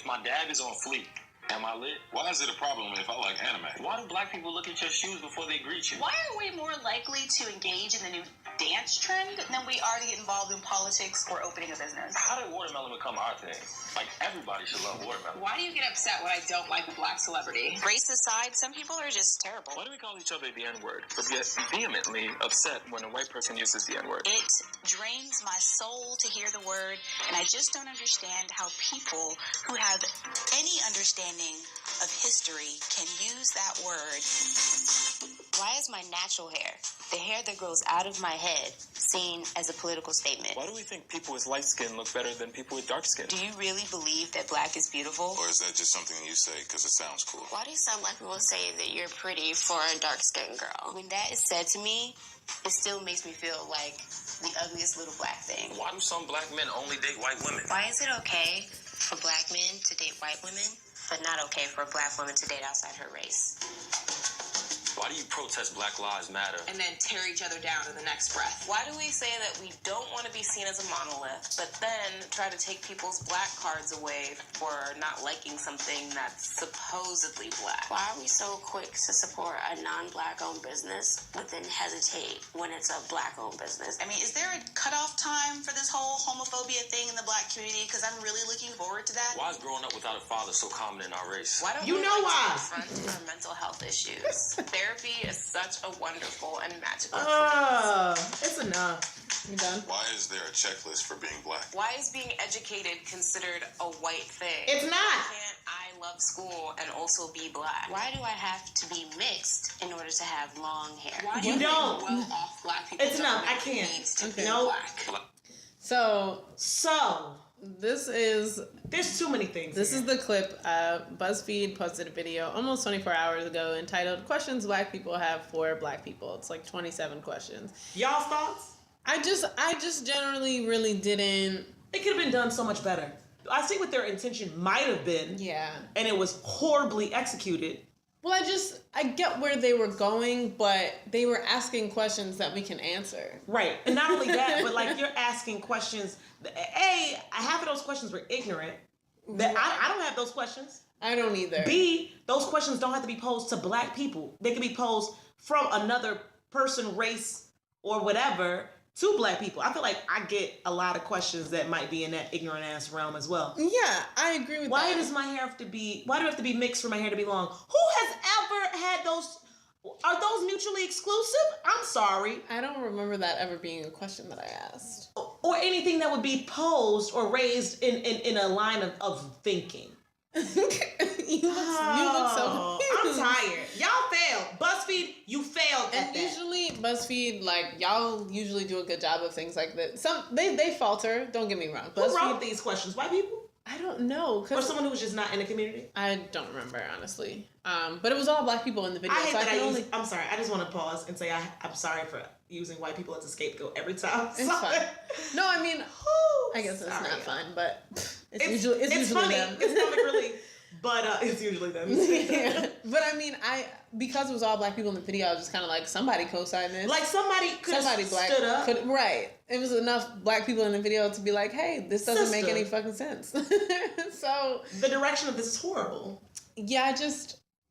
my dab is on fleek, am I lit? Why is it a problem if I like anime? Why do black people look at your shoes before they greet you? Why are we more likely to engage in the new dance trend than we are to get involved in politics or opening a business? How did watermelon become our thing? Like, everybody should love watermelon. Why do you get upset when I don't like a black celebrity? Race aside, some people are just terrible. Why do we call each other the N-word, but get vehemently upset when a white person uses the N-word? It drains my soul to hear the word, and I just don't understand how people who have any understanding of history can use that word. Why is my natural hair, the hair that grows out of my head, seen as a political statement? Why do we think people with light skin look better than people with dark skin? Do you really believe that black is beautiful? Or is that just something you say because it sounds cool? Why do some black people say that you're pretty for a dark-skinned girl? When that is said to me, it still makes me feel like the ugliest little black thing. Why do some black men only date white women? Why is it okay for black men to date white women, but not okay for a black woman to date outside her race? Why do you protest Black Lives Matter and then tear each other down in the next breath? Why do we say that we don't want to be seen as a monolith, but then try to take people's black cards away for not liking something that's supposedly black? Why are we so quick to support a non-black owned business, but then hesitate when it's a black owned business? I mean, is there a cutoff time for this whole homophobia thing in the black community? Because I'm really looking forward to that. Why is growing up without a father so common in our race? Why don't You we know like why? to confront our mental health issues? Therapy is such a wonderful and magical It's enough. You done? Why is there a checklist for being black? Why is being educated considered a white thing? It's not. Can't I love school and also be black? Why do I have to be mixed in order to have long hair? Why do You you think don't. well-off black people It's enough. don't I can't. need to Okay. be Nope. black? So So, this is there's too many things. This here. is the clip. BuzzFeed posted a video almost 24 hours ago entitled "Questions Black People Have for Black People." It's like 27 questions. Y'all's thoughts? I just generally really didn't. It could have been done so much better. I see what their intention might have been. Yeah. And it was horribly executed. Well, I get where they were going, but they were asking questions that we can answer. Right. And not only that, but like you're asking questions. A, half of those questions were ignorant. I don't have those questions. I don't either. B, those questions don't have to be posed to black people. They can be posed from another person, race, or whatever to black people. I feel like I get a lot of questions that might be in that ignorant ass realm as well. Yeah, I agree with Why that. does my hair have to be, why do I have to be mixed for my hair to be long? Who has ever had those, are those mutually exclusive? I'm sorry. I don't remember that ever being a question that I asked. Or anything that would be posed or raised in a line of thinking. you look so confused. I'm tired. Y'all failed. BuzzFeed, you failed at And that. usually BuzzFeed, like, y'all usually do a good job of things like that. They falter, don't get me wrong. Who wrote these questions? White people? I don't know. Or someone who was just not in the community? I don't remember, honestly. But it was all black people in the video. I hate so that I'm sorry. I just want to pause and say I'm sorry for using white people as a scapegoat every time. It's fine. No, I mean, I guess it's not fun, but it's usually funny. them. It's comic relief, but it's usually them. Yeah. But I mean, because it was all black people in the video, I was just kind of like, somebody co-signed this. Like somebody black stood up. Right. It was enough black people in the video to be like, hey, this doesn't make any fucking sense. So the direction of this is horrible. Yeah,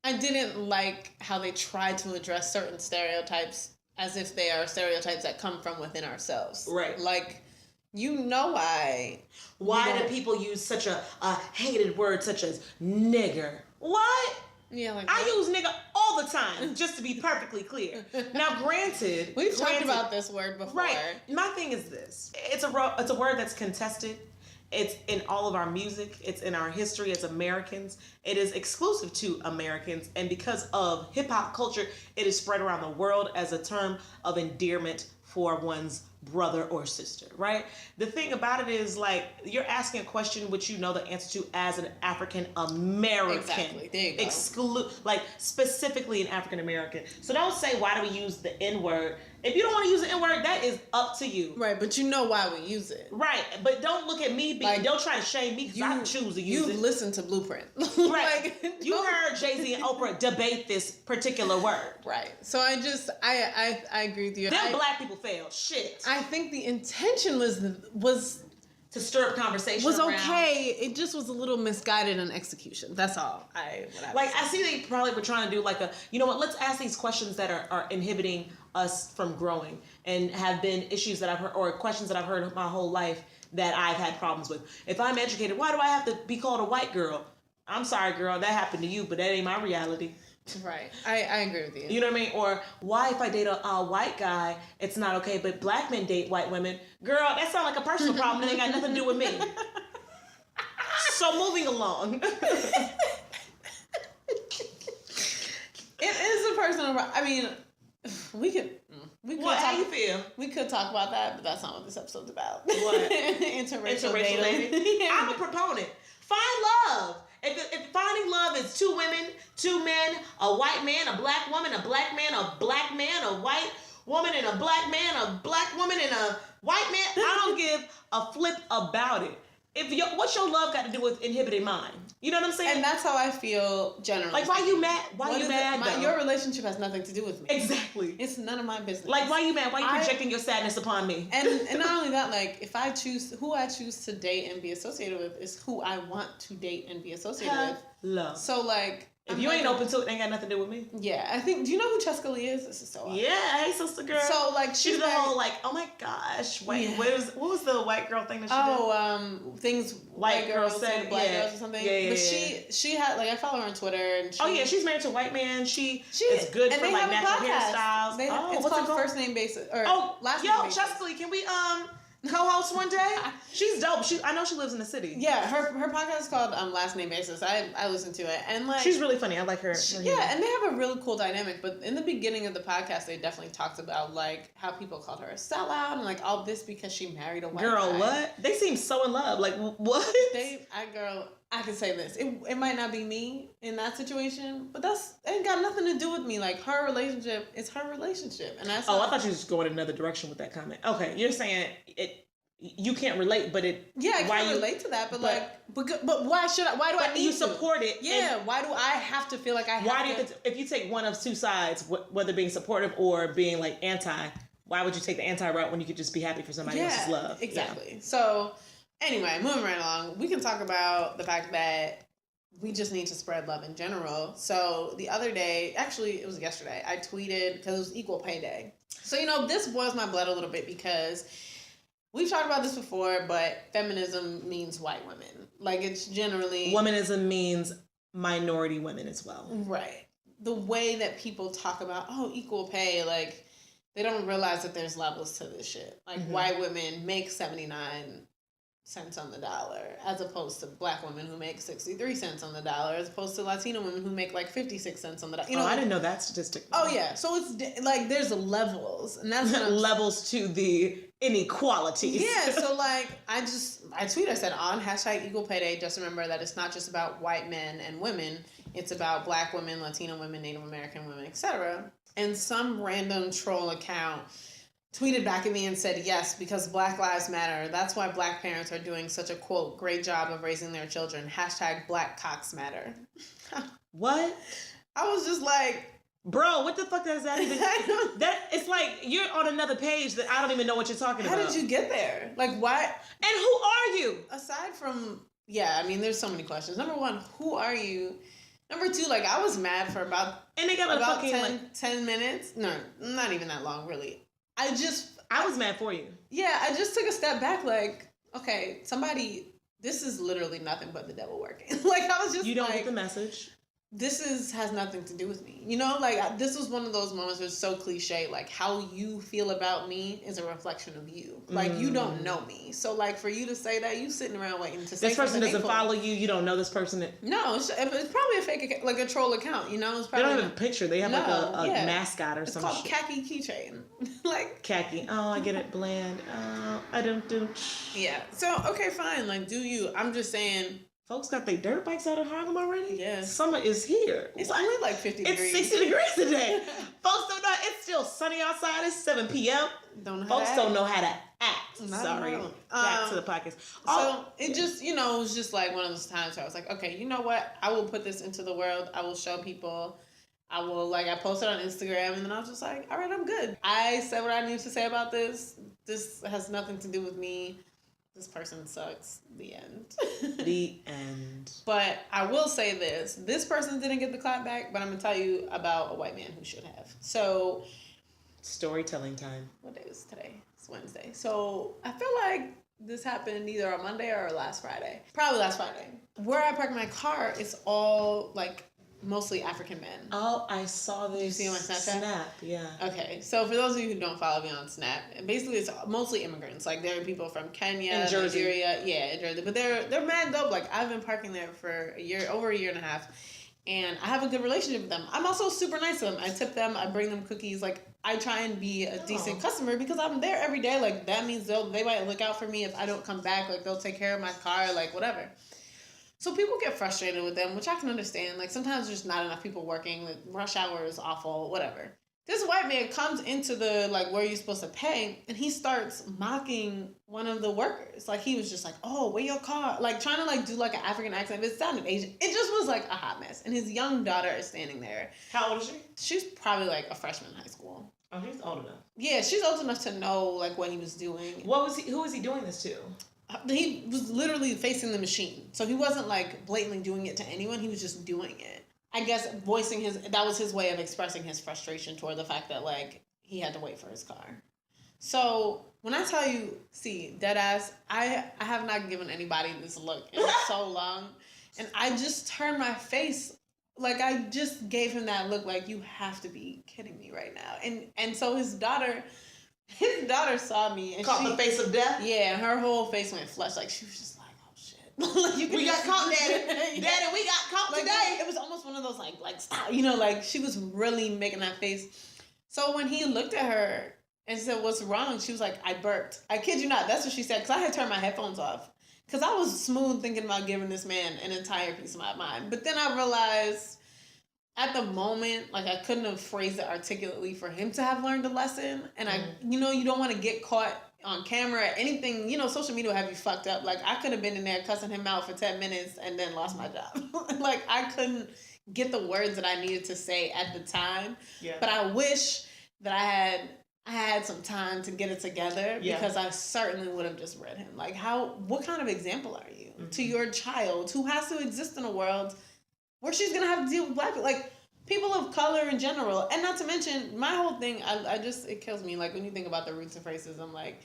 I didn't like how they tried to address certain stereotypes as if they are stereotypes that come from within ourselves. Right. Like, you know why. Why do people use such a hated word such as nigger? What? Yeah, like I use nigga all the time, just to be perfectly clear. Now, granted, we've talked about this word before. Right. My thing is this: it's a word that's contested. It's in all of our music. It's in our history as Americans. It is exclusive to Americans, and because of hip hop culture, it is spread around the world as a term of endearment for one's brother or sister, right? The thing about it is, like, you're asking a question which you know the answer to as an African American. Exactly. There you go. Like, specifically an African American. So don't say, why do we use the N-word? If you don't want to use the N-word, that is up to you. Right, but you know why we use it. Right, but don't look at me, don't try to shame me because I choose to use it. You've listened to Blueprint. Right. You heard Jay-Z and Oprah debate this particular word. Right. So I agree with you. Them black people failed. Shit. I think the intention was to stir up conversation was around. okay. It just was a little misguided in execution. That's all. I see they probably were trying to do like a, you know what, let's ask these questions that are inhibiting us from growing and have been issues that I've heard or questions that I've heard my whole life that I've had problems with. If I'm educated, why do I have to be called a white girl? I'm sorry, girl, that happened to you, but that ain't my reality. Right. I agree with you. You know what I mean? Or why if I date a white guy, it's not okay, but black men date white women? Girl, that sounds like a personal problem that ain't got nothing to do with me. So moving along. It is a personal problem. I mean, we could what? How you feel? We could talk about that, but that's not what this episode's about. What? Interracial dating. dating? I'm a proponent. Find love. If finding love is two women, two men, a white man, a black woman, a black man, a white woman, and a black man, a black woman, and a white man, I don't give a flip about it. What's your love got to do with inhibiting mine? You know what I'm saying? And that's how I feel generally. Like, why you mad? Why you mad? Your relationship has nothing to do with me. Exactly. It's none of my business. Like, why you mad? Why you projecting your sadness upon me? And not only that, like, if I choose who I choose to date and be associated with is who I want to date and be associated with. Love. So, like, if you ain't open to it, ain't got nothing to do with me. Yeah, I think. Do you know who Cheska Lee is? This is so awesome. Yeah, hey sister girl. So like she's the whole like, oh my gosh, wait, yeah. what was the white girl thing that she did? Things white girls say to black girls or something. Yeah, but she had like I follow her on Twitter and she's married to a white man. She is good for like natural hairstyles. It's called First Name Basis or Last Name Basis. Cheska Lee, can we co-host one day? She's dope. I know she lives in the city. Yeah, her podcast is called Last Name Basis. I listen to it and like she's really funny. I like her. And they have a really cool dynamic. But in the beginning of the podcast, they definitely talked about like how people called her a sellout and like all this because she married a white guy. What? They seem so in love. Like what? I can say this. It might not be me in that situation, but that ain't got nothing to do with me. Like her relationship is her relationship, and that's. I thought you were just going another direction with that comment. Okay, you're saying it. You can't relate, but it. Yeah, I can't relate to that, but why should I? Why do I need you support it? Yeah, why do I have to feel like I have why do you if you take one of two sides, whether being supportive or being like anti, why would you take the anti route when you could just be happy for somebody else's love? Exactly. Yeah. So anyway, moving right along, we can talk about the fact that we just need to spread love in general. So the other day, actually it was yesterday, I tweeted because it was Equal Pay Day. So this boils my blood a little bit because we've talked about this before, but feminism means white women. Like, it's generally... Womanism means minority women as well. Right. The way that people talk about, equal pay, like, they don't realize that there's levels to this shit. Like, white women make 79 cents on the dollar, as opposed to black women who make 63 cents on the dollar, as opposed to Latino women who make like 56 cents on the dollar. I didn't know that statistic. Oh yeah, so it's like there's levels, and that's levels to the inequalities. Yeah, so like I tweeted, I said on #Equal Pay Day, just remember that it's not just about white men and women, it's about black women, Latino women, Native American women, etc. And some random troll account tweeted back at me and said, yes, because Black Lives Matter. That's why black parents are doing such a, quote, great job of raising their children. #Black Cocks Matter. What? I was just like... Bro, what the fuck does that even... It's like you're on another page that I don't even know what you're talking about. How did you get there? Like, why? And who are you? Aside from... Yeah, I mean, there's so many questions. Number one, who are you? Number two, like, I was mad for about... And they got about fucking 10 minutes. No, not even that long, really. I was mad for you. Yeah, I just took a step back, like, okay, this is literally nothing but the devil working. Like, I was just You don't get the message. This has nothing to do with me. This was one of those moments where it's so cliche, like, how you feel about me is a reflection of you. Like, you don't know me. So, like, for you to say that, you sitting around waiting to say this person doesn't follow you, you don't know this person. No, it's probably a fake account, like a troll account, It's probably they don't have a picture. They have a mascot or something. It's called khaki keychain. Like khaki. Oh, I get it. Bland. Oh, I don't do. Yeah. So, okay, fine. Like, do you. I'm just saying... Folks got their dirt bikes out of Harlem already? Yeah. Summer is here. It's only like 50 degrees. It's 60 degrees today. Folks don't know. It's still sunny outside. It's 7 p.m. Folks don't know how to act. Sorry. Back to the podcast. So it just, it was just like one of those times where I was like, okay, you know what? I will put this into the world. I will show people. I posted on Instagram and then I was just like, all right, I'm good. I said what I need to say about this. This has nothing to do with me. this person sucks. The end. The end. But I will say this. This person didn't get the clap back, but I'm going to tell you about a white man who should have. So... Storytelling time. What day is today? It's Wednesday. So I feel like this happened either on Monday or last Friday. Probably last Friday. Where I park my car, it's all like mostly African men. Oh, I saw this. You see my Snapchat? Snap, yeah. Okay, so for those of you who don't follow me on Snap, basically it's mostly immigrants. Like there are people from Kenya, and Jersey. Nigeria, in Jersey, but they're mad dope. Like I've been parking there for over a year and a half, and I have a good relationship with them. I'm also super nice to them. I tip them. I bring them cookies. Like I try and be a decent customer because I'm there every day. Like that means they might look out for me if I don't come back. Like they'll take care of my car. Like whatever. So people get frustrated with them, which I can understand. Like sometimes there's not enough people working. Like, rush hour is awful. Whatever. This white man comes into the like where you're supposed to pay, and he starts mocking one of the workers. Like he was just like, "Oh, where your car?" Like trying to like do like an African accent. It sounded Asian. It just was like a hot mess. And his young daughter is standing there. How old is she? She's probably like a freshman in high school. Oh, he's old enough. Yeah, she's old enough to know like what he was doing. Who was he doing this to? He was literally facing the machine. So he wasn't like blatantly doing it to anyone. He was just doing it. I guess voicing that was his way of expressing his frustration toward the fact that like he had to wait for his car. So when I tell you, see, deadass, I have not given anybody this look in so long. And I just turned my face, like I just gave him that look like you have to be kidding me right now. And so his daughter saw me and caught the face of death? Yeah, and her whole face went flush. Like she was just like, oh shit. Like, we got caught, Daddy. Yeah. Daddy, we got caught like, today. It was almost one of those like stop, like she was really making that face. So when he looked at her and said, "What's wrong?" she was like, "I burped." I kid you not, that's what she said, because I had turned my headphones off. Because I was smooth thinking about giving this man an entire piece of my mind. But then I realized at the moment, like I couldn't have phrased it articulately for him to have learned a lesson. And you don't want to get caught on camera, anything, social media will have you fucked up. Like I could have been in there cussing him out for 10 minutes and then lost my job. Like I couldn't get the words that I needed to say at the time. Yeah. But I wish that I had some time to get it together, because I certainly would have just read him. Like what kind of example are you to your child who has to exist in a world where she's going to have to deal with black people, like people of color in general. And not to mention, my whole thing, it kills me. Like when you think about the roots of racism, like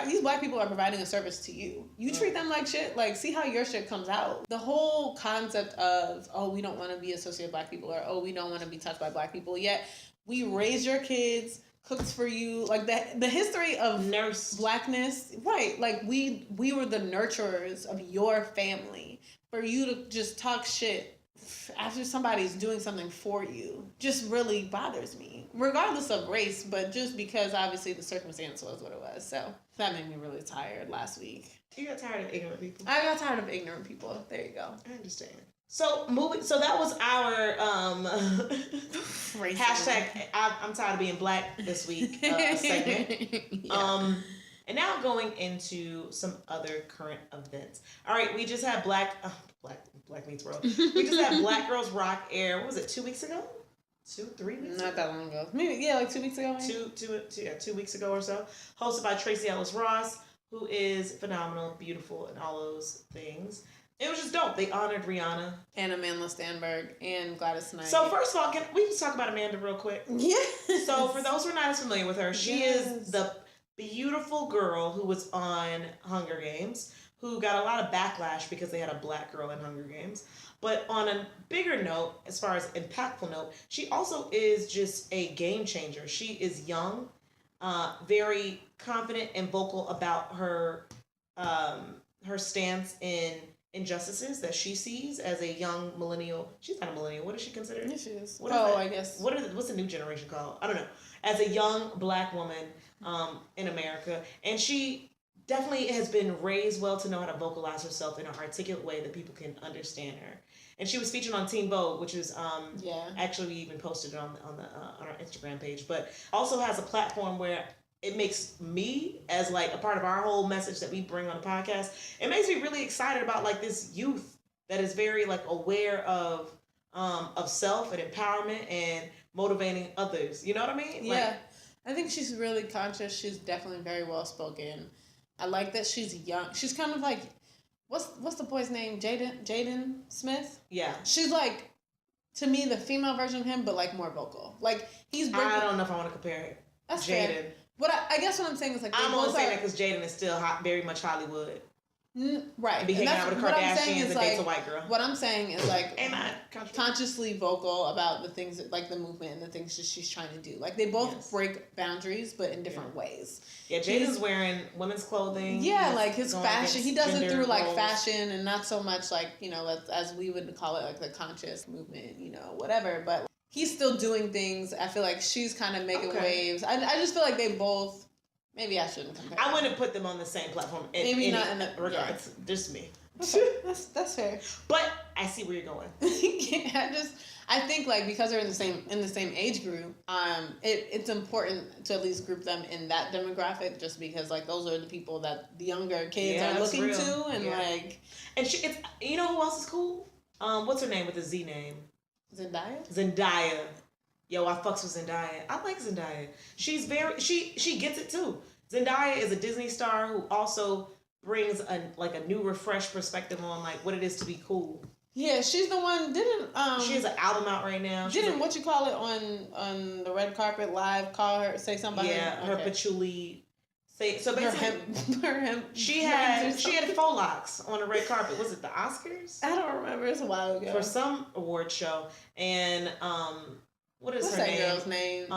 these black people are providing a service to you. You treat them like shit. Like see how your shit comes out. The whole concept of, oh, we don't want to be associated with black people, or oh, we don't want to be touched by black people. Yet we raise your kids, cooked for you, like the history of blackness, right? Like we were the nurturers of your family. For you to just talk shit after somebody's doing something for you just really bothers me, regardless of race, but just because obviously the circumstance was what it was. So that made me really tired last week. You got tired of ignorant people? I got tired of ignorant people. There you go. I understand. So that was our hashtag I'm tired of being black this week segment. Yeah. And now going into some other current events. All right, we just had Black Meets World. We just had Black Girls Rock air. What was it? 2 weeks ago? 3 weeks? Not that long ago. Maybe like 2 weeks ago. Maybe? 2 weeks ago or so. Hosted by Tracee Ellis Ross, who is phenomenal, beautiful, and all those things. It was just dope. They honored Rihanna. And Amanda Stenberg and Gladys Knight. So first of all, can we just talk about Amanda real quick? Yes. So for those who are not as familiar with her, she is the beautiful girl who was on Hunger Games, who got a lot of backlash because they had a black girl in Hunger Games. But on a bigger note, as far as impactful note, she also is just a game changer. She is young, very confident and vocal about her stance in injustices that she sees as a young millennial. She's not a millennial. What is she considered? Yes, she is. I guess. What's the new generation called? I don't know. As a young black woman in America. And she definitely has been raised well to know how to vocalize herself in an articulate way that people can understand her. And she was featured on Teen Vogue, which is actually we even posted it on our Instagram page, but also has a platform where it makes me, as like a part of our whole message that we bring on the podcast, it makes me really excited about like this youth that is very like aware of self and empowerment and motivating others. You know what I mean? Yeah. I think she's really conscious. She's definitely very well spoken. I like that she's young. She's kind of like, what's the boy's name? Jaden Smith? Yeah. She's like, to me, the female version of him, but like more vocal. Like he's. I don't know if I want to compare it. That's Jaden. fair. But I guess what I'm saying is like I'm only saying that because Jaden is still very much Hollywood. Right. Be hanging out with the Kardashians and dates a white girl. What I'm saying is like Amen. Consciously vocal about the things that, like the movement and the things that she's trying to do. Like they both break boundaries, but in different ways. Yeah, Jaden's wearing women's clothing. Yeah, like his fashion. He does it through like roles. fashion and not so much like, you know, as we would call it, like the conscious movement, you know, whatever. But he's still doing things. I feel like she's kind of making waves. I just feel like they both. Maybe I shouldn't compare. I wouldn't put them on the same platform. Maybe not in the regards. Yeah. Just me. That's fair. But I see where you're going. I think like because they're in the same age group, it's important to at least group them in that demographic, just because like those are the people that the younger kids are looking to, and like. And it's you know who else is cool? What's her name with the Z name? Zendaya. Yo, I fucks with Zendaya. I like Zendaya. She's she gets it too. Zendaya is a Disney star who also brings a new refreshed perspective on like what it is to be cool. Yeah, she's the one. She has an album out right now. What you call it on the red carpet live? Call her, say something. Yeah, her patchouli. So basically, her hemp. She had faux locks on the red carpet. Was it the Oscars? I don't remember. It's a while ago. For some award show, and what's her girl's name?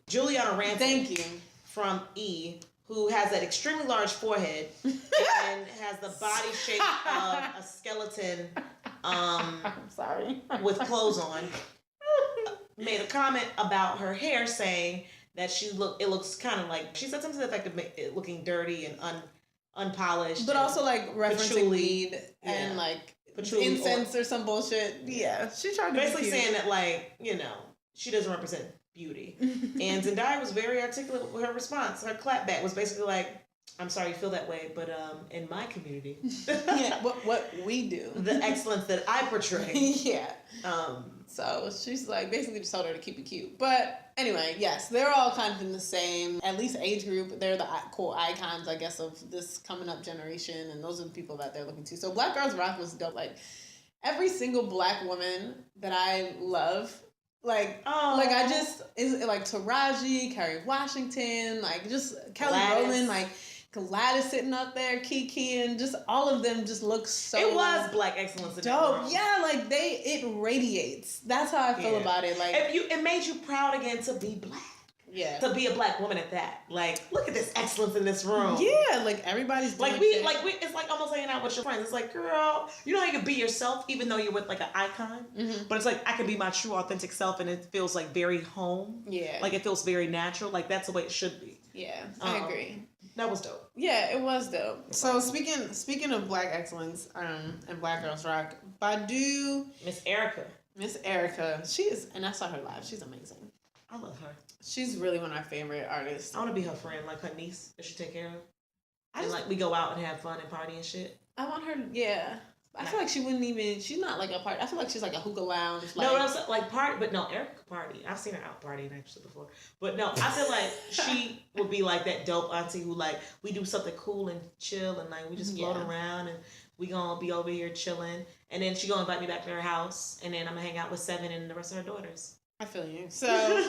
Juliana Rancic. Thank you. From E, who has that extremely large forehead and has the body shape of a skeleton. I'm sorry. With clothes on. Made a comment about her hair, saying that it looks kind of like, she said something to the effect of it looking dirty and unpolished. But also like referencing weed and like incense or some bullshit. Yeah, she tried to basically saying that like, you know, she doesn't represent beauty. And Zendaya was very articulate with her response. Her clapback was basically like, I'm sorry you feel that way, but in my community, yeah, what we do, the excellence that I portray, yeah. So she's like basically just told her to keep it cute. But anyway, yes, they're all kind of in the same, at least age group. They're the cool icons, I guess, of this coming up generation, and those are the people that they're looking to. So Black Girls Rock was dope. Like every single Black woman that I love. Like I just is like Taraji, Kerry Washington, like just Kelly Rowland, like Gladys sitting up there, Kiki, and just all of them just look so. It was Black excellence. Dope, yeah. Like it radiates. That's how I feel about it. Like it made you proud again to be Black. Yeah. To be a Black woman at that. Like, look at this excellence in this room. Yeah, like everybody's doing it's like almost hanging out with your friends. It's like, girl, you know how you can be yourself even though you're with like an icon? Mm-hmm. But it's like I can be my true authentic self and it feels like very home. Yeah. Like it feels very natural. Like that's the way it should be. Yeah, I agree. That was dope. Yeah, it was dope. So speaking of Black excellence, and Black Girls Rock, Badu, Miss Erica. She is, and I saw her live. She's amazing. I love her. She's really one of my favorite artists. I want to be her friend, like her niece that she take care of. Like we go out and have fun and party and shit. I want her, yeah. I feel like she wouldn't even, she's not like a party. I feel like she's like a hookah lounge. Like, no, that's like party, but no, Erica party. I've seen her out partying actually before. But no, I feel like she would be like that dope auntie who like, we do something cool and chill and like we just float around and we gonna be over here chilling. And then she gonna invite me back to her house and then I'm gonna hang out with Seven and the rest of her daughters. I feel you. So...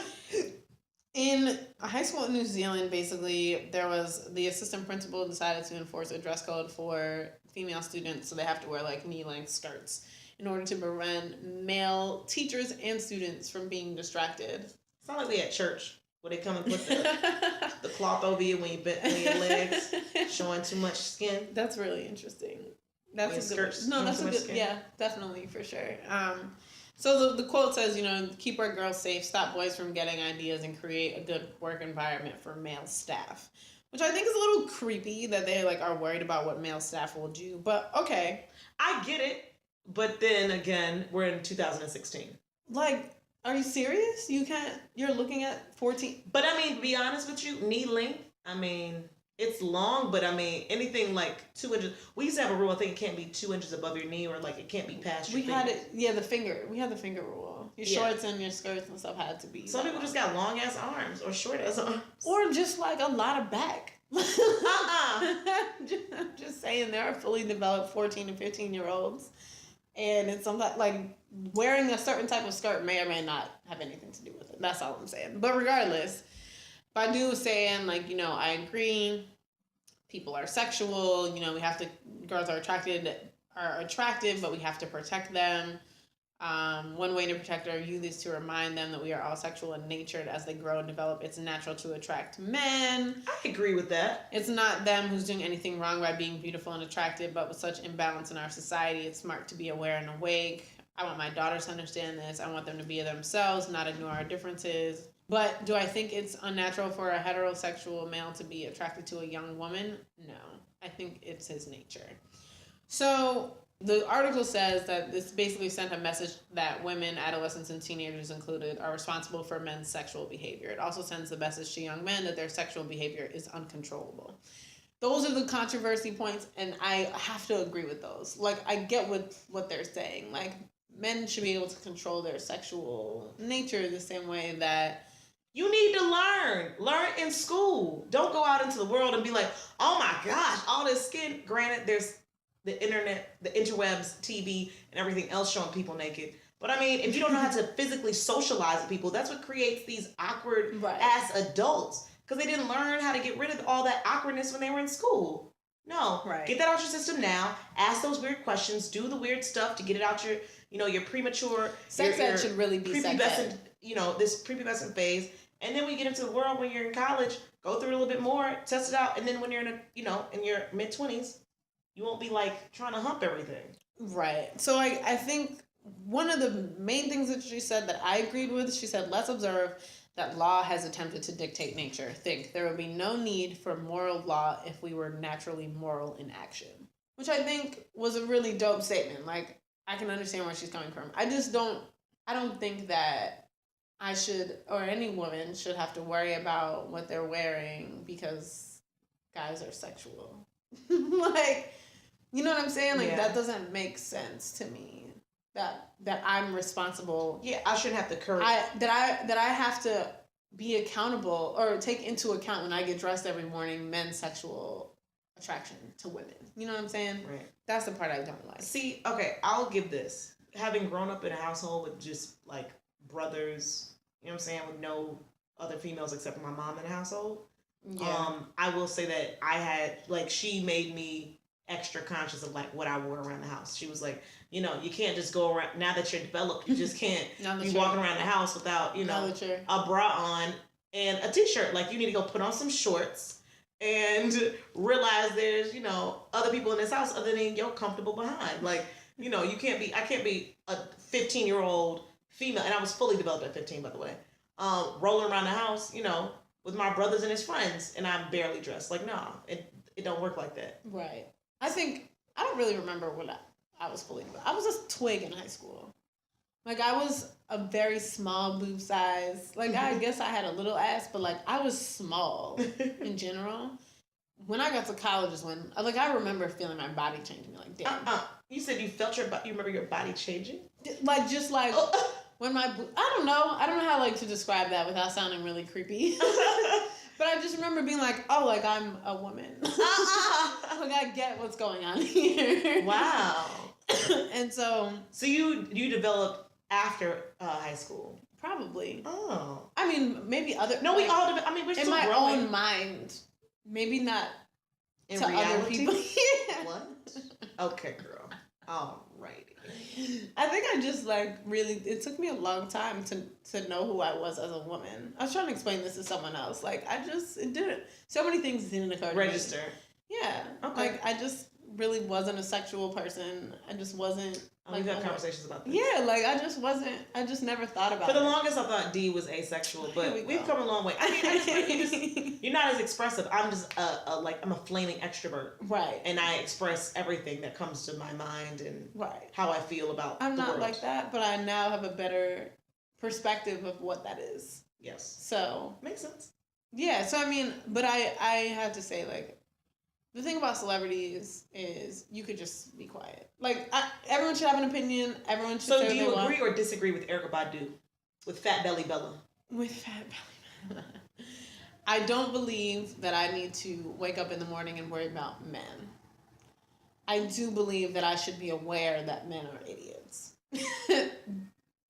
In a high school in New Zealand, basically, there was the assistant principal decided to enforce a dress code for female students, so they have to wear like knee-length skirts in order to prevent male teachers and students from being distracted. It's not like we at church where they come and put the cloth over you when you bent on your legs, showing too much skin. That's really interesting. That's a good. No, that's a good. Skin. Yeah, definitely for sure. So the quote says, you know, keep our girls safe, stop boys from getting ideas, and create a good work environment for male staff. Which I think is a little creepy that they like are worried about what male staff will do. But okay. I get it. But then again, we're in 2016. Like, are you serious? You're looking at 14. But I mean, to be honest with you, knee length, I mean, it's long, but I mean, anything like 2 inches. We used to have a rule, I think it can't be 2 inches above your knee or like it can't be past your finger. We had the finger rule. Your shorts and your skirts and stuff had to be. Some people just got long ass arms or short ass arms. Or just like a lot of back. I'm just saying there are fully developed 14 and 15-year-olds. And it's something like wearing a certain type of skirt may or may not have anything to do with it. That's all I'm saying. But regardless, Badu was saying, like, you know, I agree. People are sexual. You know, we have to, girls are attractive, but we have to protect them. One way to protect our youth is to remind them that we are all sexual in nature. As they grow and develop, it's natural to attract men. I agree with that. It's not them who's doing anything wrong by being beautiful and attractive, but with such imbalance in our society, it's smart to be aware and awake. I want my daughters to understand this. I want them to be themselves, not ignore our differences. But do I think it's unnatural for a heterosexual male to be attracted to a young woman? No. I think it's his nature. So the article says that this basically sent a message that women, adolescents, and teenagers included are responsible for men's sexual behavior. It also sends the message to young men that their sexual behavior is uncontrollable. Those are the controversy points, and I have to agree with those. Like, I get what they're saying. Like, men should be able to control their sexual nature the same way that you need to learn in school. Don't go out into the world and be like, oh my gosh, all this skin. Granted, there's the internet, the interwebs, TV, and everything else showing people naked. But I mean, if you don't know how to physically socialize with people, that's what creates these awkward ass adults. Because they didn't learn how to get rid of all that awkwardness when they were in school. No. Right. Get that out your system now. Ask those weird questions. Do the weird stuff to get it out your, you know, your premature. Sex ed should really be sex ed. You know, this prepubescent phase. And then we get into the world when you're in college, go through a little bit more, test it out. And then when you're in in your mid-20s, you won't be like trying to hump everything. Right. So I think one of the main things that she said that I agreed with, she said, let's observe that law has attempted to dictate nature. Think there would be no need for moral law if we were naturally moral in action. Which I think was a really dope statement. Like, I can understand where she's coming from. I don't think that I should, or any woman should have to worry about what they're wearing because guys are sexual. Like, you know what I'm saying? Like, that doesn't make sense to me. That I'm responsible. Yeah, I shouldn't have the courage. That I have to be accountable or take into account when I get dressed every morning men's sexual attraction to women. You know what I'm saying? Right. That's the part I don't like. See, okay, I'll give this. Having grown up in a household with just like brothers, you know what I'm saying, with no other females except for my mom in the household. Yeah. I will say that I had, like, she made me extra conscious of like what I wore around the house. She was like, you know, you can't just go around, now that you're developed, you just can't be walking around the house without, you know, a bra on and a t-shirt. Like, you need to go put on some shorts and realize there's, you know, other people in this house other than you're comfortable behind. Like, you know, I can't be a 15-year-old female, and I was fully developed at 15, by the way, rolling around the house, you know, with my brothers and his friends, and I'm barely dressed. Like, no, it don't work like that. Right. I don't really remember when I was fully developed. I was a twig in high school. Like, I was a very small boob size. Like, I guess I had a little ass, but, like, I was small in general. When I got to college is when, like, I remember feeling my body changing. Like, damn. You said you felt you remember your body changing? Like, just like, when my, I don't know how, like, to describe that without sounding really creepy. But I just remember being like, oh, like, I'm a woman. Like, I get what's going on here. Wow. And so you developed after high school? Probably. Oh. I mean, maybe other. No, we all. I mean, we're still growing. In my growing. own mind, maybe not in to reality? other people. Yeah. What? Okay, girl. Alrighty. I think I just like really. It took me a long time to know who I was as a woman. I was trying to explain this to someone else. Like, it didn't. So many things didn't occur to me. Register. Yeah. Okay. Like, I just really wasn't a sexual person. I just wasn't. Like, we've had conversations about this. Yeah, like, I just never thought about it. For the longest, I thought D was asexual, but we've come a long way. I mean, you're not as expressive. I'm just I'm a flaming extrovert. Right. And I express everything that comes to my mind and how I feel about I'm the not world. like that, but I now have a better perspective of what that is. Yes. So. Makes sense. Yeah, so I mean, but I have to say, like, the thing about celebrities is you could just be quiet. Like, everyone should have an opinion. Everyone should. So, do you agree or disagree with Erykah Badu, with Fat Belly Bella? With Fat Belly I don't believe that I need to wake up in the morning and worry about men. I do believe that I should be aware that men are idiots.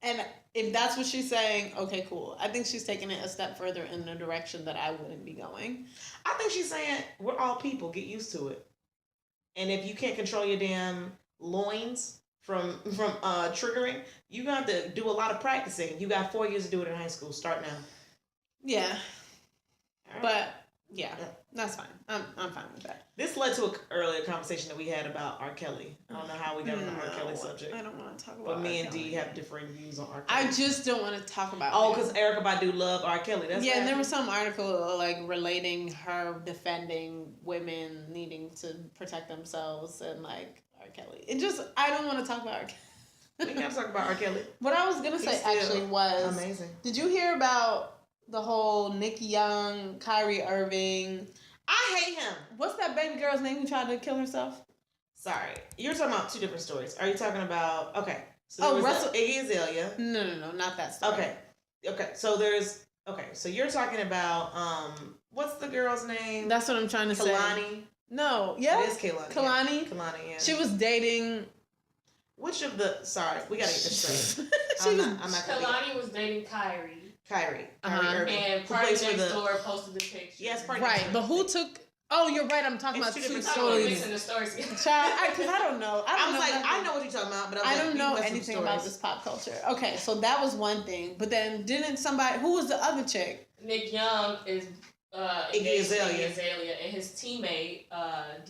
And if that's what she's saying, okay, cool. I think she's taking it a step further in a direction that I wouldn't be going. I think she's saying we're all people. Get used to it. And if you can't control your damn loins from triggering, you got to do a lot of practicing. You got 4 years to do it in high school. Start now. Yeah. Right. But yeah, that's fine. I'm fine with that. This led to an earlier conversation that we had about R. Kelly. I don't know how we got on the R. Kelly subject. I don't want to talk about But me R. and Kelly. D have differing views on R. Kelly. I just don't want to talk about Oh, him. because Erykah Badu loved R. Kelly. That's and there was some article like relating her defending women needing to protect themselves and like R. Kelly. I don't want to talk about R. Kelly. We got to talk about R. Kelly. What I was gonna say actually was amazing. Did you hear about the whole Nick Young, Kyrie Irving? I hate him. What's that baby girl's name who tried to kill herself? Sorry, you're talking about two different stories. Are you talking about So Russell Iggy Azalea. No, not that story. Okay. So you're talking about what's the girl's name? That's what I'm trying to say. Kalani. No, yeah, It is Kalani. Kalani. Yeah. Kalani. Yeah. She was dating. Which of the? Sorry, we gotta get this straight. I'm not gonna Kalani was dating Kyrie. Kyrie Uh-huh. Irving, And who Party plays Next for the. Door posted the picture. Yes, Party Right, Next but Door. who took? Oh, you're right. I'm talking It's about two two different I'm stories. mixing the stories together. Child, because I don't know. I was know like, nothing. I know what you're talking about, but I don't like, know you went some anything about stories. this pop culture. Okay, so that was one thing. But then didn't somebody, who was the other chick? Nick Young is Iggy engaged to Azalea. Iggy Azalea, and his teammate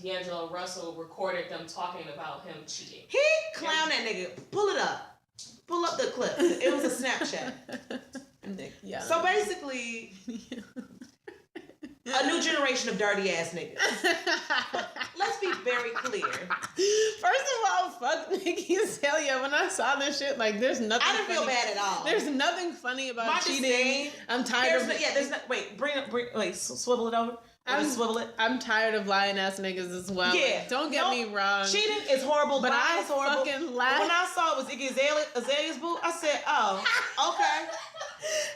D'Angelo Russell recorded them talking about him cheating. He clown that nigga. Pull it up. Pull up the clip. It was a Snapchat. Nick Young. So basically, a new generation of dirty ass niggas. Let's be very clear. First of all, fuck Iggy Azalea. When I saw this shit, like, there's nothing. I didn't feel funny. bad at all. There's nothing funny about My cheating. disdain- I'm tired of. There's no. Wait, swivel it over. Swivel it. I'm tired of lying ass niggas as well. Yeah. Like, don't get me wrong. Cheating is horrible. But lying I is horrible. fucking laugh. When I saw it was Iggy Azalea's boo, I said, oh, okay.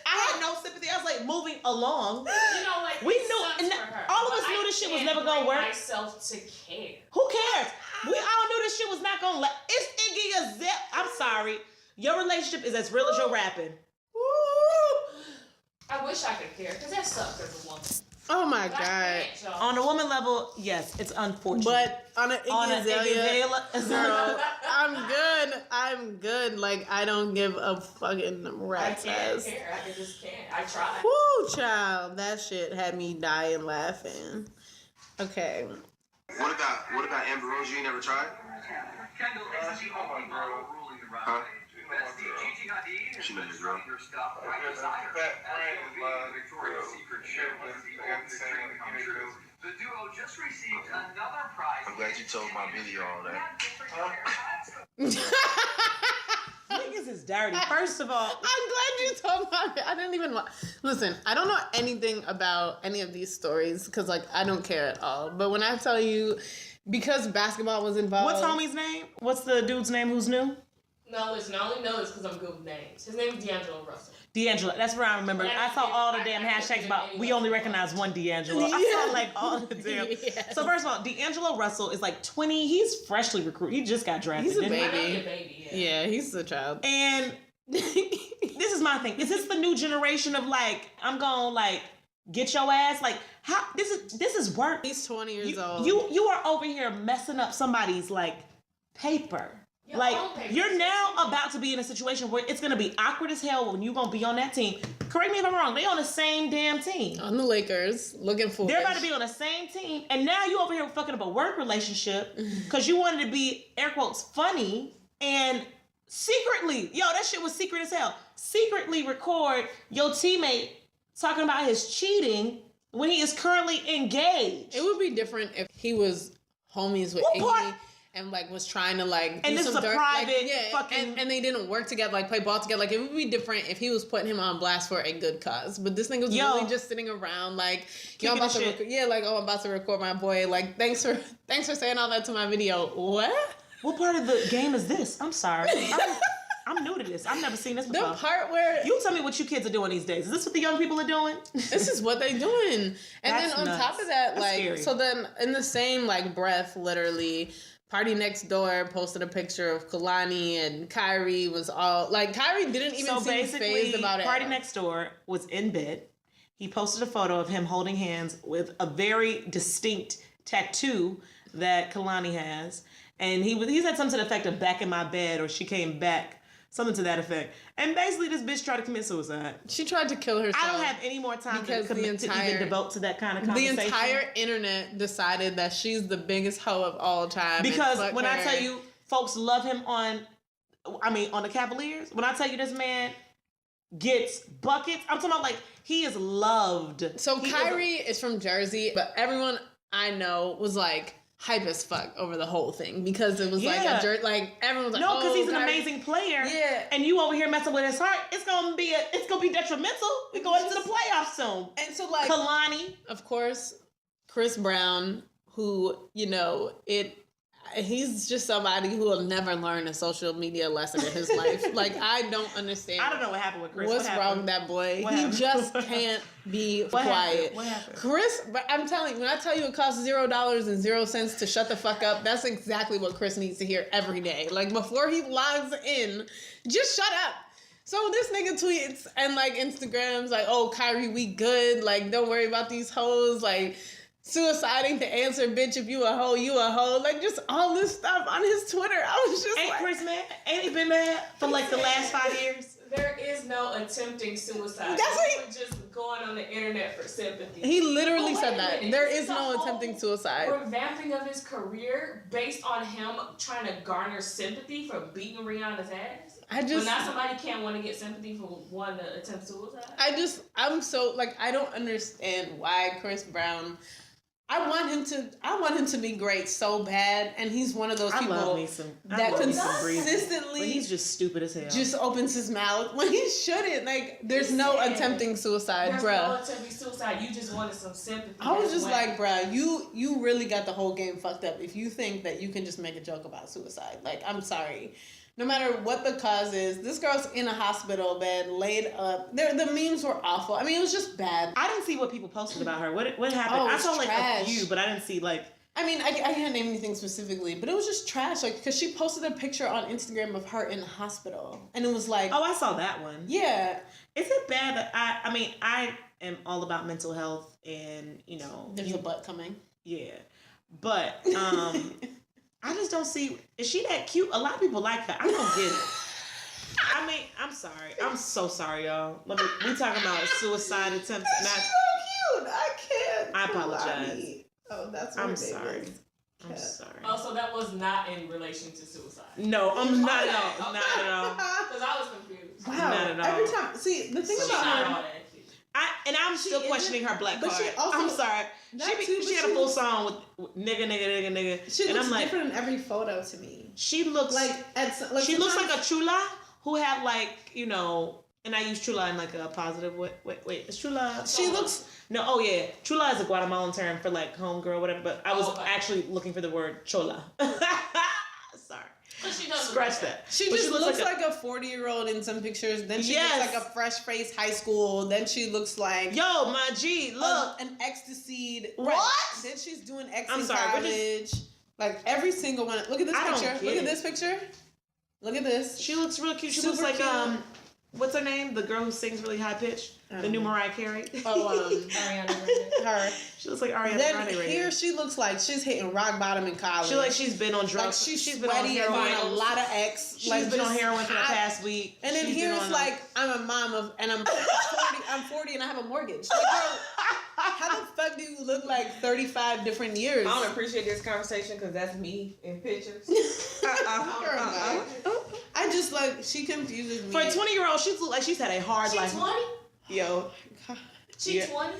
I had no sympathy. I was like, moving along. You know, like We it knew- sucks and for her, all of us but knew I this shit was can't never gonna bring work. Myself to care. Who cares? We all knew this shit was not gonna let. It's Iggy Azalea. I'm sorry. Your relationship is as real as your rapping. I wish I could care because that sucks as a woman. Oh my But I god. can't, y'all. On a woman level, yes, it's unfortunate. But on an on Iggy an Iggy Azalea, Azalea, girl, I'm good. Like, I don't give a fucking I rat's can't ass. care. I just can't. I tried. Woo, child, that shit had me dying laughing. Okay. What about Amber Rose? You ain't never tried? Huh? She knows your girl. I'm glad you told my video all that. niggas is dirty. First of all, I'm glad you told me. I didn't even listen. I don't know anything about any of these stories because, like, I don't care at all. But when I tell you, because basketball was involved. what's homie's name? What's the dude's name who's new? No, listen, I only know this because I'm good with names. His name is D'Angelo Russell. D'Angelo. That's where I remember. I saw all the damn hashtags about we only recognize one D'Angelo. I saw like all the damn. Yes. So first of all, D'Angelo Russell is like 20. He's freshly recruited. He just got drafted. He's a didn't he? I know baby. your baby, yeah. Yeah, he's a child. And this is my thing. Is this the new generation of like I'm gonna like get your ass? Like how this is work. He's 20 years old. You are over here messing up somebody's like paper. Your Like own paper. you're now about to be in a situation where it's gonna be awkward as hell when you're gonna be on that team. Correct me if I'm wrong. They on the same damn team. on the Lakers, looking for. They're about to be on the same team, and now you over here fucking up a work relationship because you wanted to be air quotes funny and secretly, that shit was secret as hell. Secretly record your teammate talking about his cheating when he is currently engaged. It would be different if he was homies with What Iggy part? and like was trying to like And do this some is a dirt, private like, fucking- and they didn't work together, like play ball together. Like it would be different if he was putting him on blast for a good cause. But this nigga was really just sitting around like, I'm about to shit. I'm about to record my boy. Like thanks for saying all that to my video. What? What part of the game is this? I'm sorry. I'm new to this. I've never seen this The before. part where You tell me what you kids are doing these days. Is this what the young people are doing? this is what they doing. And That's then on nuts. top of that, That's like, scary. so then in the same like breath, literally, Party Next Door posted a picture of Kalani and Kyrie was all like, Kyrie didn't even So seem basically, phased about it. Party Next Door was in bed. He posted a photo of him holding hands with a very distinct tattoo that Kalani has. And he said something to the effect of back in my bed, or she came back. Something to that effect. And basically, this bitch tried to commit suicide. She tried to kill herself. I don't have any more time because to even devote to that kind of the conversation. entire internet decided that she's the biggest hoe of all time. Because and fuck when I her. tell you, folks love him on the Cavaliers. When I tell you this man gets buckets, I'm talking about like he is loved. So Kyrie is from Jersey, but everyone I know was like hype as fuck over the whole thing because it was like everyone was like, no, because he's an Kyrie. amazing player. Yeah. And you over here messing with his heart, it's gonna be detrimental. We're going into the playoffs soon. And so like Kalani, of course, Chris Brown, who, you know, he's just somebody who will never learn a social media lesson in his life. Like, I don't understand. I don't know what happened with Chris. What's wrong with that boy? What He happened? just can't be quiet. What happened? Chris, but I'm telling you, when I tell you it costs $0.00 to shut the fuck up, that's exactly what Chris needs to hear every day. Like, before he logs in, just shut up. So this nigga tweets and like Instagrams like, oh, Kyrie, we good. Like, don't worry about these hoes. Like, suiciding to answer, bitch, if you a hoe, you a hoe. Like, just all this stuff on his Twitter. I was just Ain't like... Chris mad? Ain't he been mad for like the last 5 years? There is no attempting suicide. That's what he- We're just going on the internet for sympathy. He literally But said wait a that. minute, There this is a no whole attempting suicide. revamping of his career based on him trying to garner sympathy for beating Rihanna's ass. But now somebody can't want to get sympathy for one to attempt suicide. I'm so, like, I don't understand why Chris Brown... I want him to be great so bad, and he's one of those people that consistently but he's just stupid as hell. just opens his mouth when he shouldn't. Like, there's no attempting suicide, There's bruh. no attempting suicide. You just wanted some sympathy. I was That's just whack. like, bruh, you really got the whole game fucked up if you think that you can just make a joke about suicide. Like, I'm sorry. No matter what the cause is, this girl's in a hospital bed, laid up. The memes were awful. I mean, it was just bad. I didn't see what people posted about her. What happened? Oh, I it's saw like trash. a few, but I didn't see like... I mean, I can't name anything specifically, but it was just trash. Like, because she posted a picture on Instagram of her in the hospital. And it was like... Oh, I saw that one. Yeah. Is it bad that I am all about mental health and, you know... There's a butt coming. Yeah. But, I just don't see... Is she that cute? A lot of people like her. I don't get it. I mean, I'm sorry. I'm so sorry, y'all. We talking about suicide attempts. She's Not... so cute. I can't. I apologize. Oh, that's what I'm it sorry. is. I'm sorry. Oh, so that was not in relation to suicide. No, I'm not at all. Okay. Not at all. Because I was confused. Wow. Not at all. Every time. See, the thing She's about not her... all that cute. I'm still questioning her black but card. she also- I'm sorry. That too, She but had a full song with nigga. She and looks I'm like, different in every photo to me. she looks Like, she looks sometimes- like a chula who had like, you know, and I use chula in like a positive way. Wait, is chula? She looks... No, oh yeah. Chula is a Guatemalan term for like homegirl, whatever, but I was actually looking for the word chola. Sorry. But she doesn't Scratch look that. She But just looks like a 40-year-old in some pictures. Then she looks like a fresh-faced high school. Then she looks like... Yo, my G, look. An ecstasy. What? Right. Then she's doing ecstasy I'm sorry, college. Like, every single one. Look at this I don't picture. get Look at it. this picture. Look at this. She looks real cute. She Super looks like cute. what's her name? The girl who sings really high pitch. The new Mariah Carey. Oh, Ariana Grande. her. She looks like Ariana Then Grande right here here. she looks like she's hitting rock bottom in college. She like she's been on drugs. Like she's been on sweaty and heroin. doing a lot of X. She's like been on just heroin for the hot. past week. And then She's been here's on like, I'm a mom of, and I'm 40, I'm 40 and I have a mortgage. Like, girl, how the fuck do you look like 35 different years? I don't appreciate this conversation because that's me in pictures. I just like, she confuses me. For a 20-year-old, she looks like she's had a hard life. She's 20? Yo. She's 20?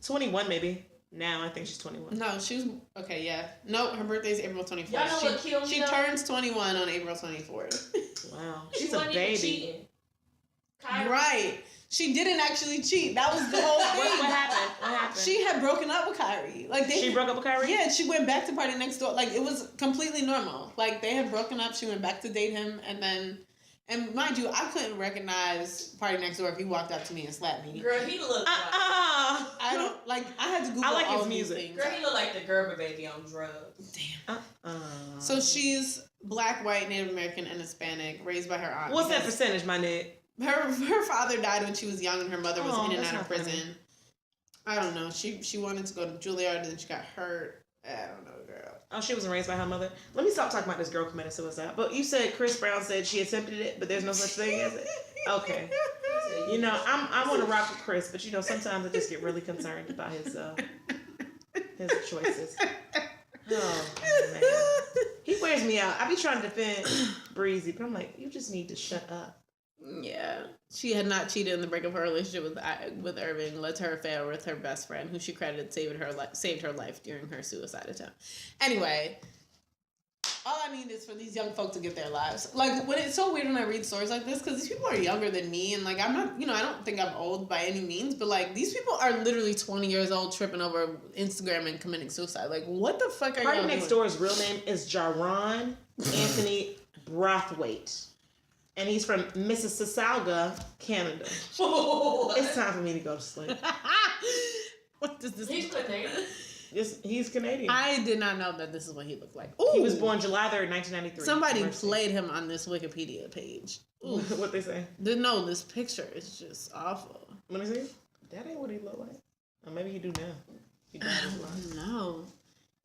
21 maybe. Now I think she's 21. No, she was, okay, yeah. No, her birthday's April 24th. Y'all know what killed me, She though? turns 21 on April 24th. Wow. She She's a wasn't even baby. cheating. Kyrie. Right. She didn't actually cheat. That was the whole thing. What happened? What happened? She had broken up with Kyrie. Like She broke up with Kyrie? Yeah, she went back to Party Next Door. Like, it was completely normal. Like, they had broken up. She went back to date him, and then And mind you, I couldn't recognize Party Next Door if he walked up to me and slapped me. Girl, he looked like... I don't, like, I had to Google I like all his these music. things. Girl, he looked like the Gerber baby on drugs. Damn. So she's black, white, Native American, and Hispanic, raised by her aunt. What's that percentage, my nigga? Her father died when she was young, and her mother was in and that's out of not prison. funny. I don't know. She wanted to go to Juilliard, and then she got hurt. I don't know, girl. Oh, she wasn't raised by her mother. Let me stop talking about this girl committing suicide. But you said Chris Brown said she attempted it, but there's no such thing as it. Okay. You know, I want to rock with Chris, but you know, sometimes I just get really concerned about his choices. Oh man, he wears me out. I be trying to defend Breezy, but I'm like, you just need to shut up. Yeah, she had not cheated in the breakup of her relationship with Irving, led to her affair with her best friend, who she credited saved her life during her suicide attempt. Anyway, all I need is for these young folk to get their lives. Like, when it's so weird when I read stories like this, because these people are younger than me, and like, I'm not, you know, I don't think I'm old by any means, but like, these people are literally 20 years old tripping over Instagram and committing suicide. Like, what the fuck are y'all doing? Party Next Door's real name is Jaron Anthony Brathwaite. And he's from Mississauga, Canada. It's time for me to go to sleep. What does this He's Canadian. He's Canadian. I did not know that this is what he looked like. Ooh. He was born July 3rd, 1993. Somebody played him on this Wikipedia page. What they say? No, this picture is just awful. Let me see. That ain't what he look like. Or maybe he do now. He died his life. No.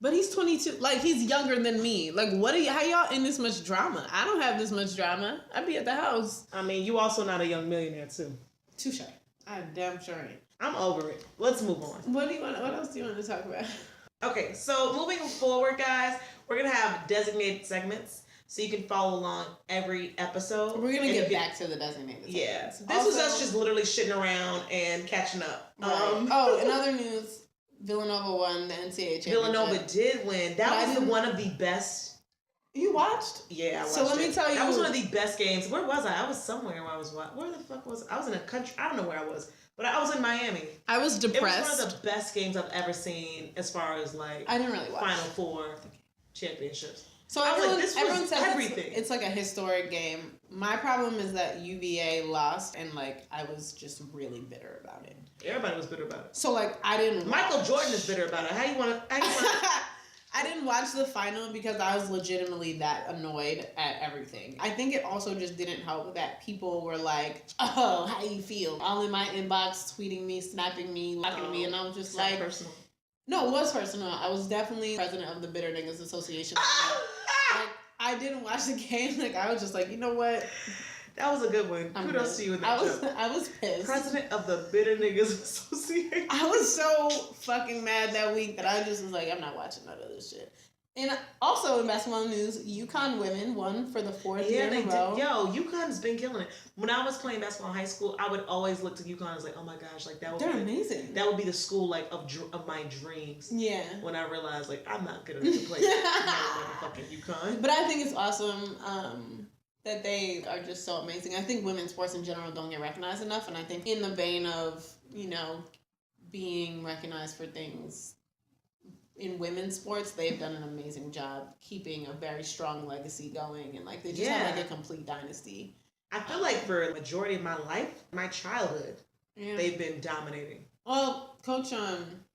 But he's 22. Like, he's younger than me. Like, how y'all in this much drama? I don't have this much drama. I'd be at the house. I mean, you also not a young millionaire, too. Touche. I damn sure ain't. I'm over it. Let's move on. What else do you want to talk about? Okay, so moving forward, guys, we're going to have designated segments so you can follow along every episode. We're going to get back to the designated segments. Yeah. This was us just literally shitting around and catching up. Right. In other news, Villanova won the NCAA championship. Villanova did win. That was one of the best. You watched? Yeah, I watched So let me tell you. That was one of the best games. Where was I? I was somewhere where I was. Where the fuck was I? I was in a country. I don't know where I was. But I was in Miami. I was depressed. It was one of the best games I've ever seen as far as like I didn't really watch Final Four championships. So everyone says everything. It's like a historic game. My problem is that UVA lost, and like I was just really bitter about it. Everybody was bitter about it. So like I didn't. Michael Jordan is bitter about it. How you want to? I didn't watch the final because I was legitimately that annoyed at everything. I think it also just didn't help that people were like, "Oh, how you feel?" All in my inbox, tweeting me, snapping me, liking me, and I was just like, personal. No, it was personal. I was definitely president of the Bitter Niggas Association. Like, I didn't watch the game. Like, I was just like, you know what? That was a good one. Kudos to you in that show. I was pissed. President of the Bitter Niggas Association. I was so fucking mad that week that I just was like, I'm not watching none of this shit. And also in basketball news, UConn women won for the fourth year in a row. Yo, UConn's been killing it. When I was playing basketball in high school, I would always look to UConn as like, oh my gosh, like that would They're amazing. That would be the school like of my dreams. Yeah. When I realized like I'm not good enough to play fucking UConn. But I think it's awesome that they are just so amazing. I think women's sports in general don't get recognized enough, and I think in the vein of, you know, being recognized for things in women's sports, they've done an amazing job keeping a very strong legacy going, and like they just have like a complete dynasty. I feel like for a majority of my life, my childhood, they've been dominating. Well, Coach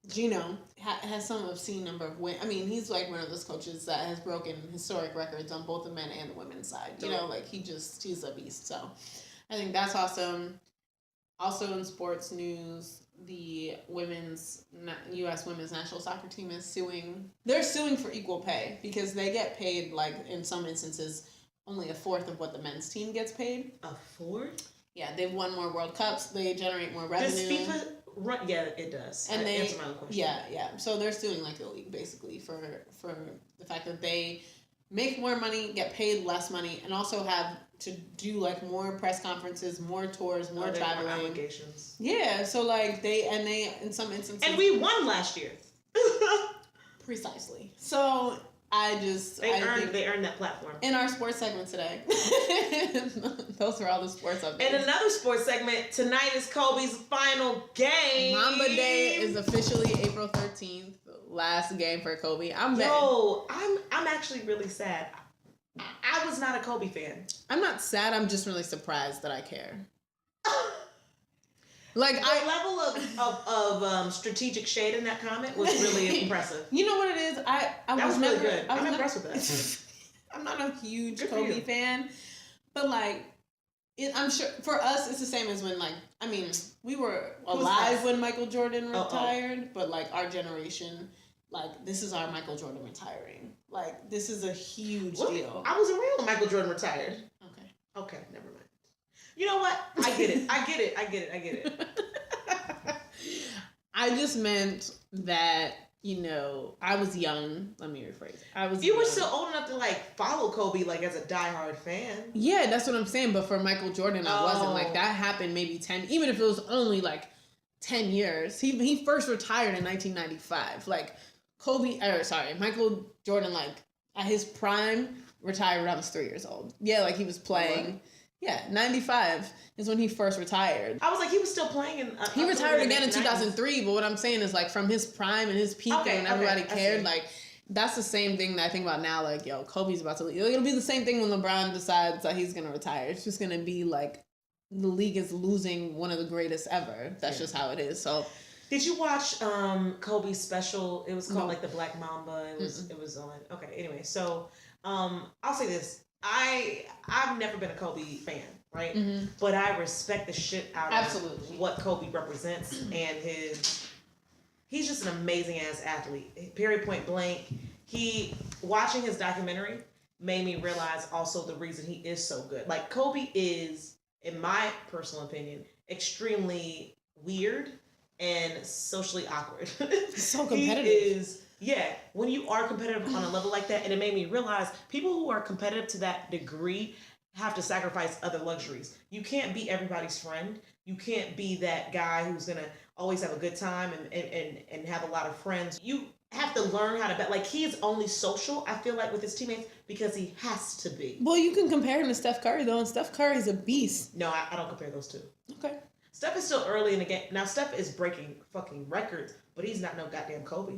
Gino has some obscene number of wins. I mean, he's like one of those coaches that has broken historic records on both the men and the women's side. You know, like he's a beast. So I think that's awesome. Also in sports news, the U.S. women's national soccer team is suing. They're suing for equal pay because they get paid, like, in some instances, only a fourth of what the men's team gets paid. A fourth? Yeah, they've won more World Cups. They generate more revenue. Does FIFA run? Yeah, it does. And they answer my question. Yeah. So they're suing like the league basically for the fact that they make more money, get paid less money, and also have to do like more press conferences, more tours, more traveling. More obligations. Yeah, so like they in some instances. And we won last year. Precisely. So I think they earned that platform. In our sports segment today. Those are all the sports updates. In another sports segment, tonight is Kobe's final game. Mamba Day is officially April 13th. Last game for Kobe. I'm actually really sad. I was not a Kobe fan. I'm not sad. I'm just really surprised that I care. Like the level of strategic shade in that comment was really impressive. You know what it is? I was really good. I'm impressed with that. I'm not a huge Kobe fan, but like, I'm sure for us it's the same as when we were alive when Michael Jordan retired, but like our generation, like this is our Michael Jordan retiring. Like this is a huge deal. I wasn't real when Michael Jordan retired. Okay, never mind. You know what? I get it. I just meant that, I was young. Let me rephrase. You were still old enough to like follow Kobe like as a diehard fan. Yeah, that's what I'm saying. But for Michael Jordan, I wasn't. Like that happened maybe 10, even if it was only like 10 years. He first retired in 1995. Like Michael Jordan, like at his prime, retired when I was 3 years old. Yeah, like he was playing. What? Yeah, 95 is when he first retired. I was like, he was still playing. He retired again in 2003, but what I'm saying is like from his prime and his peak and everybody cared, like that's the same thing that I think about now. Like, yo, Kobe's about to leave. It'll be the same thing when LeBron decides that he's going to retire. It's just going to be like the league is losing one of the greatest ever. That's just how it is. So, did you watch Kobe's special? It was called like the Black Mamba. It was on. Okay, anyway, so I'll say this. I've never been a Kobe fan, right? Mm-hmm. But I respect the shit out of what Kobe represents and he's just an amazing ass athlete. Period, point blank. Watching his documentary made me realize also the reason he is so good. Like Kobe is, in my personal opinion, extremely weird and socially awkward. So competitive. He is. Yeah, when you are competitive on a level like that, and it made me realize people who are competitive to that degree have to sacrifice other luxuries. You can't be everybody's friend. You can't be that guy who's going to always have a good time and have a lot of friends. You have to learn how to bet. Like, he's only social, I feel like, with his teammates because he has to be. Well, you can compare him to Steph Curry, though, and Steph Curry's a beast. No, I don't compare those two. Okay. Steph is still early in the game. Now, Steph is breaking fucking records, but he's not no goddamn Kobe.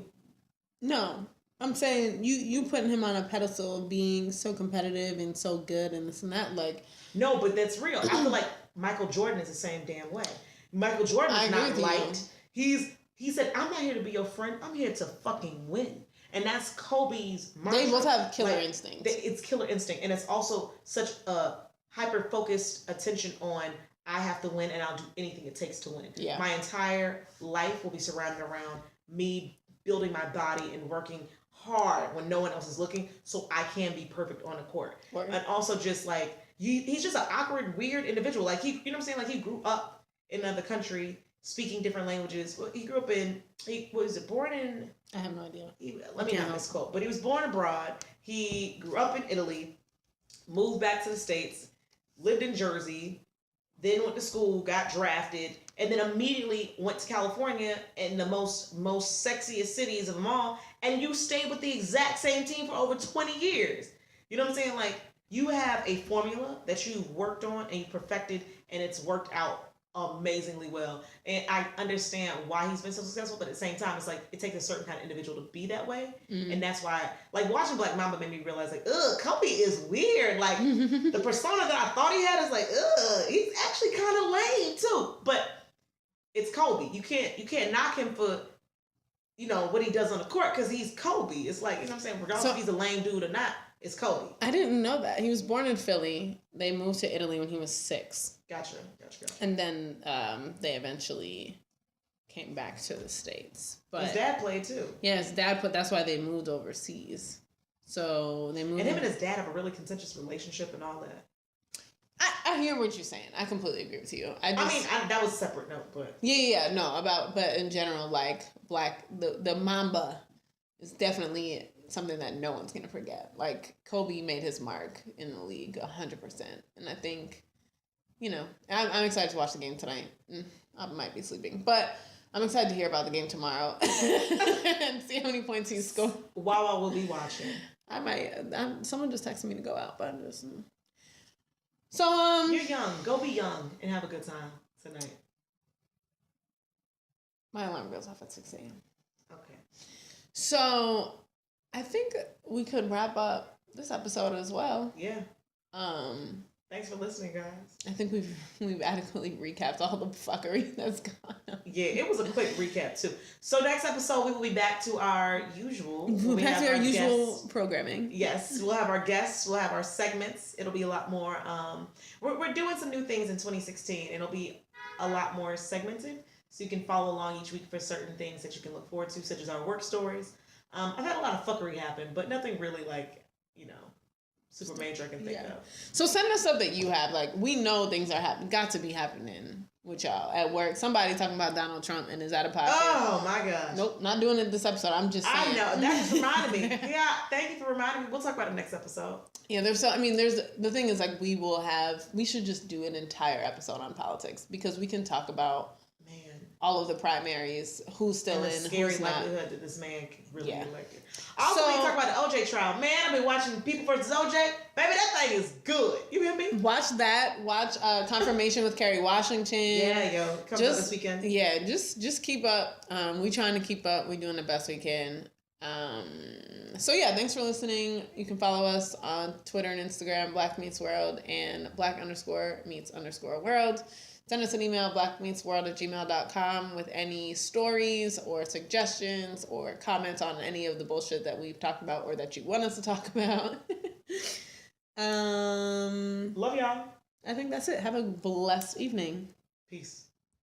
No, I'm saying you putting him on a pedestal of being so competitive and so good and this and that. Like, no, but that's real. I feel like Michael Jordan is the same damn way. Michael Jordan is not liked. He said, "I'm not here to be your friend. I'm here to fucking win." And that's Kobe's mantra. They both have killer instinct. It's killer instinct, and it's also such a hyper focused attention on I have to win, and I'll do anything it takes to win. Yeah. My entire life will be surrounded around me building my body and working hard when no one else is looking so I can be perfect on the court. Right. And also just like, he's just an awkward, weird individual. Like you know what I'm saying? Like he grew up in another country speaking different languages. Well, he grew up born in... I have no idea. Let me not misquote. But he was born abroad. He grew up in Italy, moved back to the States, lived in Jersey, then went to school, got drafted, and then immediately went to California in the most sexiest cities of them all, and you stayed with the exact same team for over 20 years. You know what I'm saying? Like, you have a formula that you've worked on and you perfected, and it's worked out amazingly well. And I understand why he's been so successful, but at the same time, it's like, it takes a certain kind of individual to be that way. Mm-hmm. And that's why, like, watching Black Mamba made me realize, like, Kobe is weird. Like, the persona that I thought he had is like, he's actually kind of lame too. But it's Kobe. You can't knock him for, what he does on the court because he's Kobe. It's like, you know what I'm saying? Regardless if he's a lame dude or not, it's Kobe. I didn't know that. He was born in Philly. They moved to Italy when he was 6. Gotcha. And then they eventually came back to the States. But his dad played too. Yeah, his dad that's why they moved overseas. So they moved. And him and his dad have a really contentious relationship and all that. I hear what you're saying. I completely agree with you. That was a separate note, but but in general, like the Mamba is definitely something that no one's gonna forget. Like Kobe made his mark in the league 100%, and I think, I'm excited to watch the game tonight. I might be sleeping, but I'm excited to hear about the game tomorrow and see how many points he scored. Wawa will be watching. I might. Someone just texted me to go out, but I'm just. So you're young. Go be young and have a good time tonight. My alarm goes off at 6 a.m. Okay. So I think we could wrap up this episode as well. Yeah. Thanks for listening, guys. I think we've adequately recapped all the fuckery that's gone on. Yeah, it was a quick recap too. So next episode we will be back to our usual. Back to our usual guests. programming. Yes, we'll have our guests. We'll have our segments. It'll be a lot more. We're doing some new things in 2016. It'll be a lot more segmented, so you can follow along each week for certain things that you can look forward to, such as our work stories. I've had a lot of fuckery happen, but nothing really super major I can think of. So send us stuff that you have. Like, we know things are got to be happening with y'all at work. Somebody talking about Donald Trump and is out of pocket. Oh my gosh. Nope, not doing it this episode. I'm just saying. I know. That just reminded me. Yeah, thank you for reminding me. We'll talk about it next episode. Yeah, there's the thing is, like, we should just do an entire episode on politics, because we can talk about all of the primaries, who's still in, scary who's not. Likelihood that this man can really be elected. Also, when you talk about the OJ trial, man, I've been watching People versus OJ. Baby, that thing is good. You hear me? Watch that. Watch Confirmation with Kerry Washington. Yeah, yo, coming up this weekend. Yeah, just keep up. We trying to keep up. We doing the best we can. So yeah, thanks for listening. You can follow us on Twitter and Instagram, Black Meets World and Black_Meets_World. Send us an email, blackmeetsworld@gmail.com, with any stories or suggestions or comments on any of the bullshit that we've talked about or that you want us to talk about. Love y'all. I think that's it. Have a blessed evening. Peace.